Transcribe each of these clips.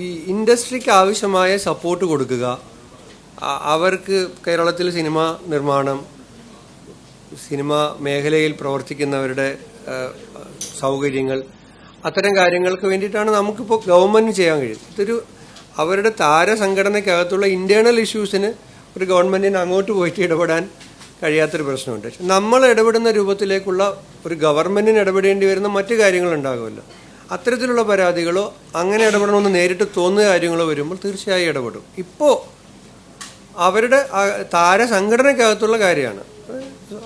ഈ ഇൻഡസ്ട്രിക്ക് ആവശ്യമായ സപ്പോർട്ട് കൊടുക്കുക, അവർക്ക് കേരളത്തിൽ സിനിമ നിർമ്മാണം, സിനിമ മേഖലയിൽ പ്രവർത്തിക്കുന്നവരുടെ സൗകര്യങ്ങൾ, അത്തരം കാര്യങ്ങൾക്ക് വേണ്ടിയിട്ടാണ് നമുക്കിപ്പോൾ ഗവൺമെൻറ് ചെയ്യാൻ കഴിയുന്നത്. ഇതൊരു അവരുടെ താരസംഘടനയ്ക്കകത്തുള്ള ഇന്റേണൽ ഇഷ്യൂസിന് ഒരു ഗവൺമെൻറ്റിന് അങ്ങോട്ട് പോയിട്ട് ഇടപെടാൻ കഴിയാത്തൊരു പ്രശ്നമുണ്ട്. നമ്മൾ ഇടപെടുന്ന രൂപത്തിലേക്കുള്ള ഒരു ഗവൺമെൻറ്റിന് ഇടപെടേണ്ടി വരുന്ന മറ്റു കാര്യങ്ങളുണ്ടാകുമല്ലോ. അത്തരത്തിലുള്ള പരാതികളോ അങ്ങനെ ഇടപെടണമെന്ന് നേരിട്ട് തോന്നുന്ന കാര്യങ്ങളോ വരുമ്പോൾ തീർച്ചയായും ഇടപെടും. ഇപ്പോൾ അവരുടെ താരസംഘടനയ്ക്കകത്തുള്ള കാര്യമാണ്.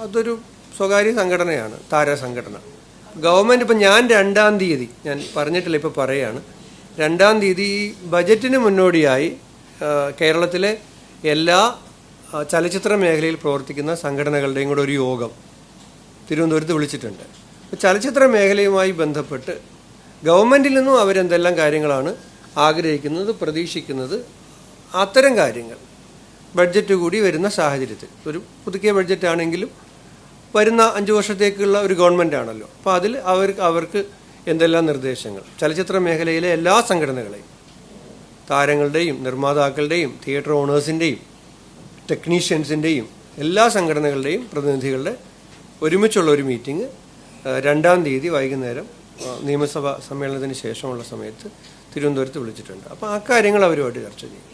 അതൊരു സ്വകാര്യ സംഘടനയാണ് താരസംഘടന. ഗവൺമെൻറ് ഇപ്പം ഞാൻ 2-ാം തീയതി, ഞാൻ പറഞ്ഞിട്ടില്ല, ഇപ്പോൾ പറയുകയാണ്, 2-ാം തീയതി ഈ ബജറ്റിന് മുന്നോടിയായി കേരളത്തിലെ എല്ലാ ചലച്ചിത്ര മേഖലയിൽ പ്രവർത്തിക്കുന്ന സംഘടനകളുടെയും കൂടെ ഒരു യോഗം തിരുവനന്തപുരത്ത് വിളിച്ചിട്ടുണ്ട്. ചലച്ചിത്ര മേഖലയുമായി ബന്ധപ്പെട്ട് ഗവൺമെൻറ്റിൽ നിന്നും അവരെന്തെല്ലാം കാര്യങ്ങളാണ് ആഗ്രഹിക്കുന്നത്, പ്രതീക്ഷിക്കുന്നത്, അത്തരം കാര്യങ്ങൾ ബഡ്ജറ്റ് കൂടി വരുന്ന സാഹചര്യത്തിൽ, ഒരു പുതുക്കിയ ബഡ്ജറ്റാണെങ്കിലും വരുന്ന 5 വർഷത്തേക്കുള്ള ഒരു ഗവൺമെൻറ് ആണല്ലോ. അപ്പോൾ അതിൽ അവർക്ക് എന്തെല്ലാം നിർദ്ദേശങ്ങൾ, ചലച്ചിത്ര മേഖലയിലെ എല്ലാ സംഘടനകളെയും, താരങ്ങളുടെയും നിർമ്മാതാക്കളുടെയും തിയേറ്റർ ഓണേഴ്സിൻ്റെയും ടെക്നീഷ്യൻസിൻ്റെയും എല്ലാ സംഘടനകളുടെയും പ്രതിനിധികളുടെ ഒരുമിച്ചുള്ള ഒരു മീറ്റിംഗ് 2-ാം തീയതി വൈകുന്നേരം നിയമസഭാ സമ്മേളനത്തിന് ശേഷമുള്ള സമയത്ത് തിരുവനന്തപുരത്ത് വിളിച്ചിട്ടുണ്ട്. അപ്പോൾ ആ കാര്യങ്ങൾ അവരുമായിട്ട് ചർച്ച ചെയ്യും.